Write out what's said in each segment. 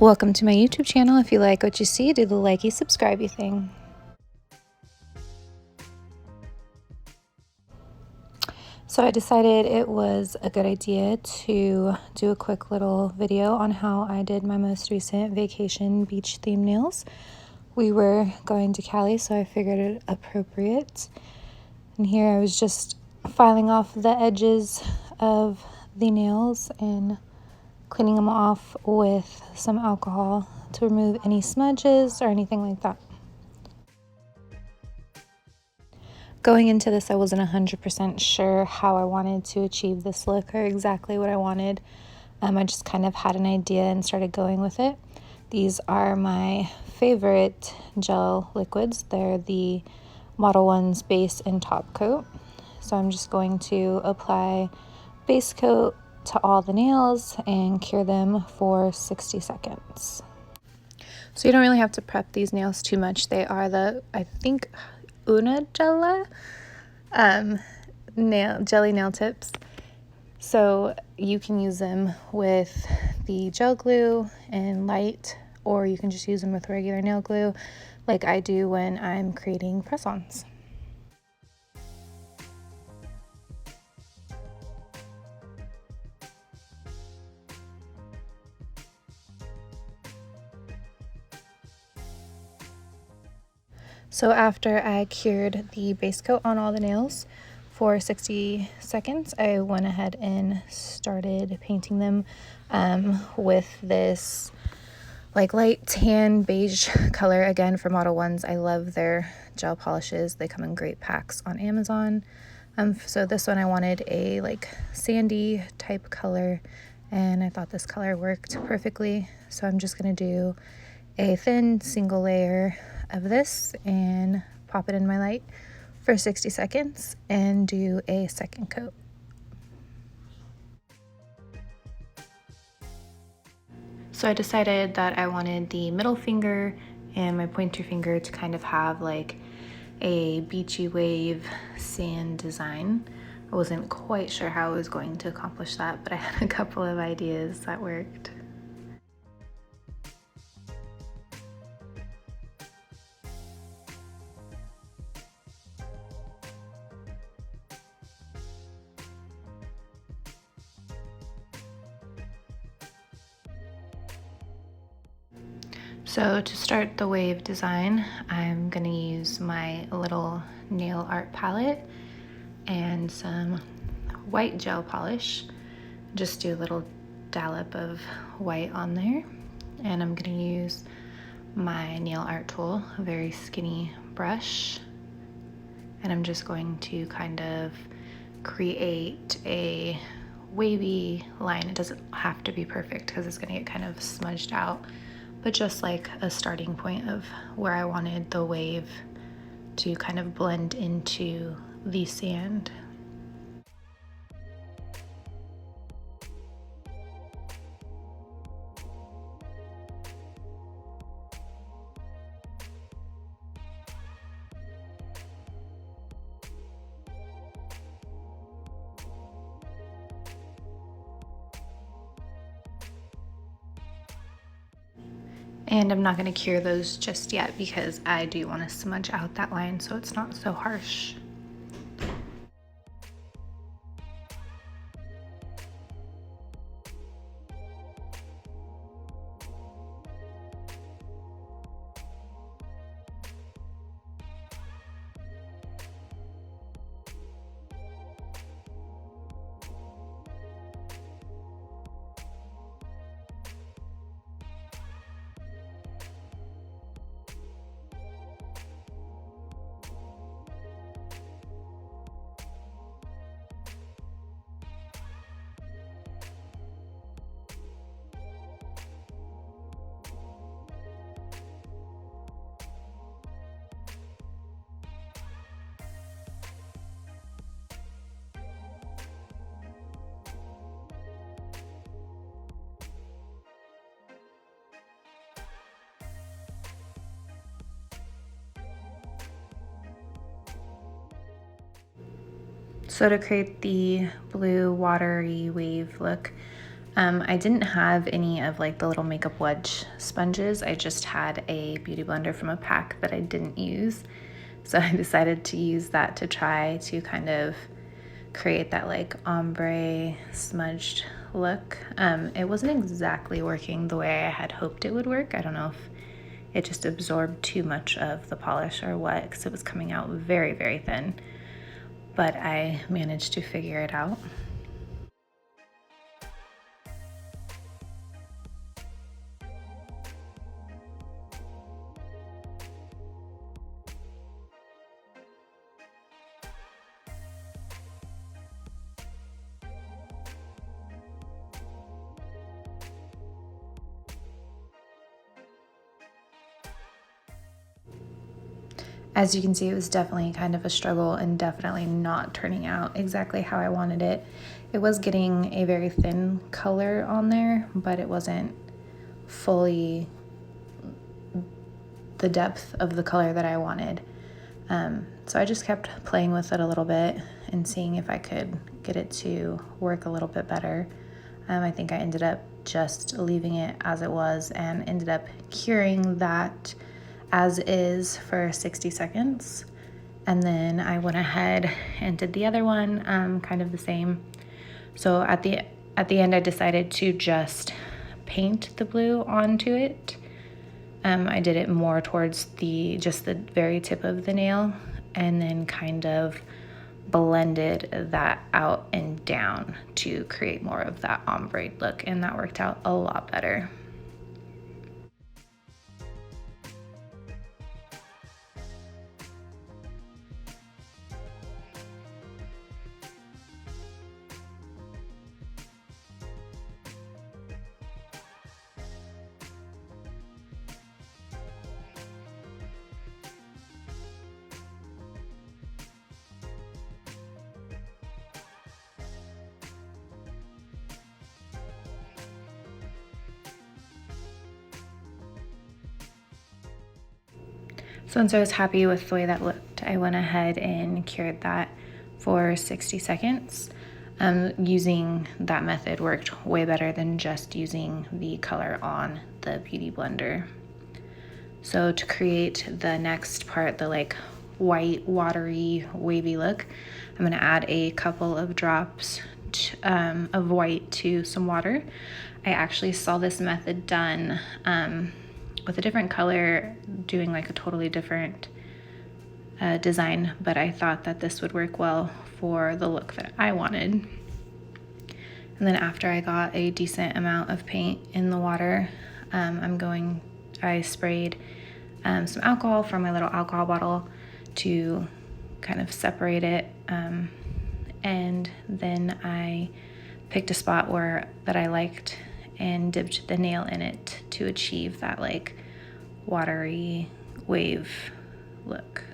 Welcome to my YouTube channel. If you like what you see, do the likey, subscribey thing. So I decided it was a good idea to do a quick little video on how I did my most recent vacation beach theme nails. We were going to Cali, so I figured it appropriate. And here I was just filing off the edges of the nails and cleaning them off with some alcohol to remove any smudges or anything like that. Going into this, I wasn't 100% sure how I wanted to achieve this look or exactly what I wanted. I just kind of had an idea and started going with it. These are my favorite gel liquids. They're the Modelones base and top coat. So I'm just going to apply base coat to all the nails and cure them for 60 seconds. So you don't really have to prep these nails too much. They are the, I think, Gella jelly nail tips. So you can use them with the gel glue and light, or you can just use them with regular nail glue like I do when I'm creating press-ons. So after I cured the base coat on all the nails for 60 seconds, I went ahead and started painting them with this like light tan beige color, again for Modelones. I love their gel polishes. They come in great packs on Amazon. So this one I wanted a like sandy type color, and I thought this color worked perfectly. So I'm just gonna do a thin single layer of this and pop it in my light for 60 seconds and do a second coat. So I decided that I wanted the middle finger and my pointer finger to kind of have like a beachy wave sand design. I wasn't quite sure how I was going to accomplish that, but I had a couple of ideas that worked. So to start the wave design, I'm gonna use my little nail art palette and some white gel polish. Just do a little dollop of white on there. And I'm gonna use my nail art tool, a very skinny brush. And I'm just going to kind of create a wavy line. It doesn't have to be perfect because it's gonna get kind of smudged out, but just like a starting point of where I wanted the wave to kind of blend into the sand. And I'm not going to cure those just yet because I do want to smudge out that line so it's not so harsh. So to create the blue watery wave look, I didn't have any of like the little makeup wedge sponges. I just had a beauty blender from a pack that I didn't use. So I decided to use that to try to kind of create that like ombre smudged look. It wasn't exactly working the way I had hoped it would work. I don't know if it just absorbed too much of the polish or what, because it was coming out very, very thin. But I managed to figure it out. As you can see, it was definitely kind of a struggle and definitely not turning out exactly how I wanted it. It was getting a very thin color on there, but it wasn't fully the depth of the color that I wanted. So I just kept playing with it a little bit and seeing if I could get it to work a little bit better. I think I ended up just leaving it as it was and ended up curing that as is for 60 seconds. And then I went ahead and did the other one, kind of the same. So at the end, I decided to just paint the blue onto it. I did it more towards just the very tip of the nail, and then kind of blended that out and down to create more of that ombre look, and that worked out a lot better. So once I was happy with the way that looked, I went ahead and cured that for 60 seconds. Using that method worked way better than just using the color on the beauty blender. So to create the next part, the like white, watery, wavy look, I'm gonna add a couple of drops of white to some water. I actually saw this method done with a different color, doing like a totally different design, but I thought that this would work well for the look that I wanted. And then after I got a decent amount of paint in the water, I sprayed some alcohol from my little alcohol bottle to kind of separate it. And then I picked a spot that I liked and dipped the nail in it to achieve that like watery wave look.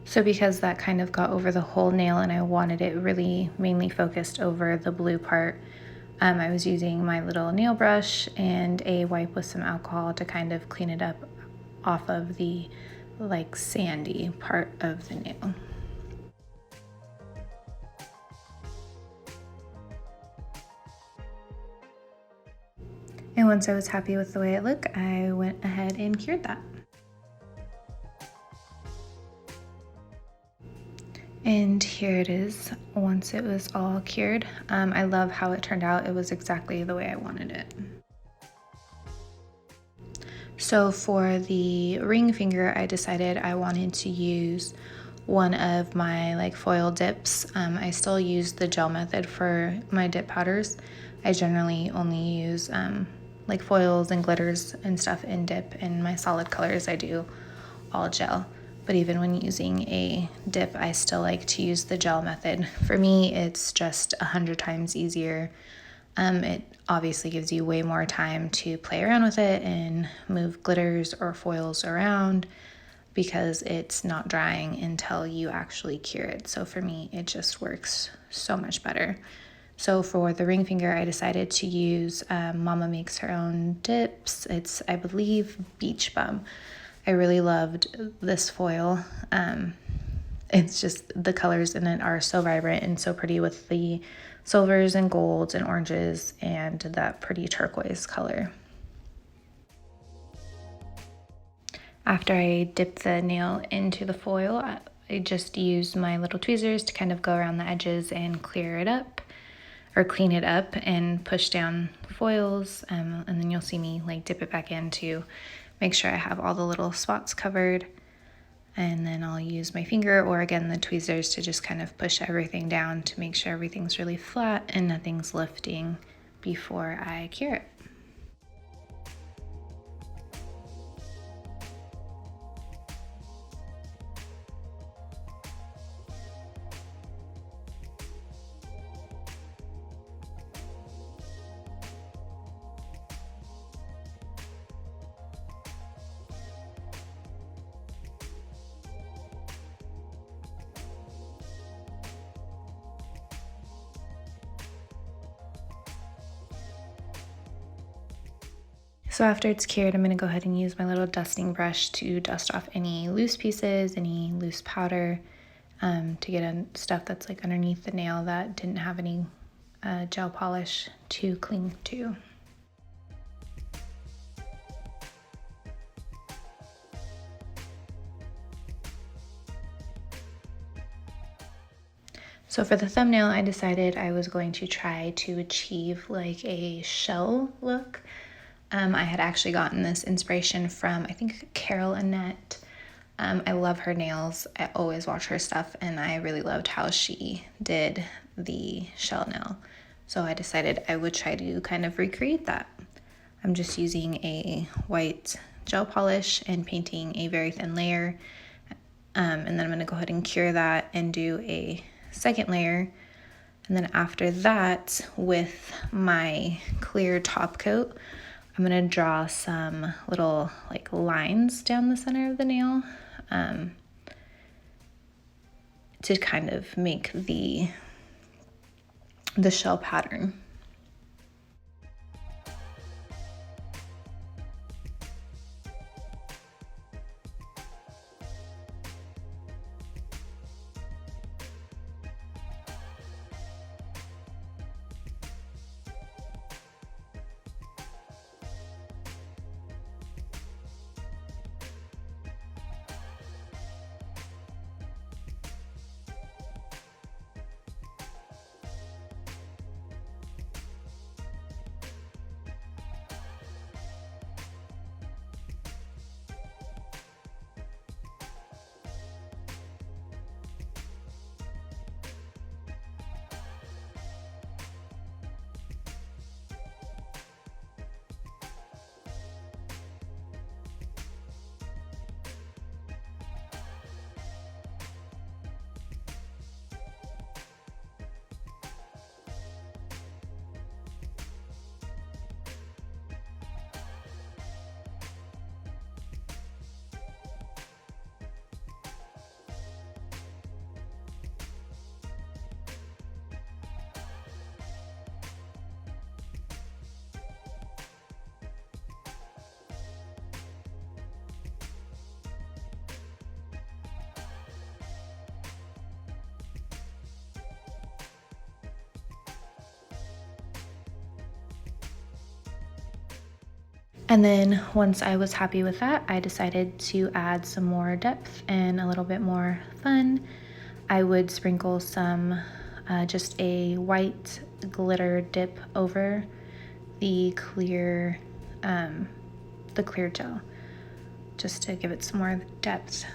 So because that kind of got over the whole nail and I wanted it really mainly focused over the blue part, I was using my little nail brush and a wipe with some alcohol to kind of clean it up off of the like sandy part of the nail. And once I was happy with the way it looked, I went ahead and cured that. And here it is once it was all cured. I love how it turned out. It was exactly the way I wanted it. So for the ring finger, I decided I wanted to use one of my like foil dips. I still use the gel method for my dip powders. I generally only use like foils and glitters and stuff in dip, and my solid colors I do all gel. But even when using a dip, I still like to use the gel method. For me, it's just 100 times easier. It obviously gives you way more time to play around with it and move glitters or foils around because it's not drying until you actually cure it. So for me, it just works so much better. So for the ring finger, I decided to use Mama Makes Her Own Dips. It's, I believe, Beach Bum. I really loved this foil. It's just the colors in it are so vibrant and so pretty with the silvers and golds and oranges and that pretty turquoise color. After I dip the nail into the foil, I just use my little tweezers to kind of go around the edges and clear it up or clean it up and push down foils. And then you'll see me like dip it back in to make sure I have all the little spots covered. And then I'll use my finger or again the tweezers to just kind of push everything down to make sure everything's really flat and nothing's lifting before I cure it. So after it's cured, I'm going to go ahead and use my little dusting brush to dust off any loose pieces, any loose powder, to get stuff that's like underneath the nail that didn't have any gel polish to cling to. So for the thumbnail, I decided I was going to try to achieve like a shell look. I had actually gotten this inspiration from, I think, Carol Annette. I love her nails. I always watch her stuff, and I really loved how she did the shell nail. So I decided I would try to kind of recreate that. I'm just using a white gel polish and painting a very thin layer. And then I'm going to go ahead and cure that and do a second layer. And then after that, with my clear top coat, I'm going to draw some little like lines down the center of the nail to kind of make the shell pattern. And then once I was happy with that, I decided to add some more depth and a little bit more fun. I would sprinkle some just a white glitter dip over the clear gel, just to give it some more depth.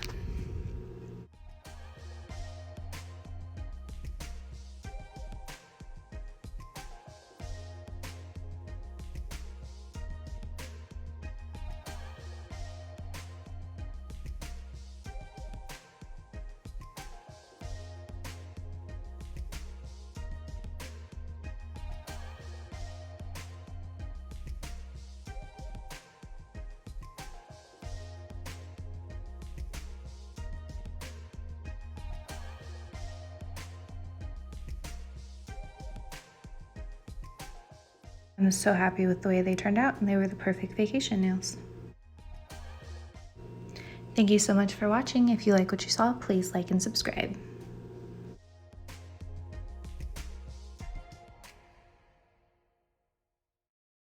I'm so happy with the way they turned out, and they were the perfect vacation nails. Thank you so much for watching. If you like what you saw, please like and subscribe.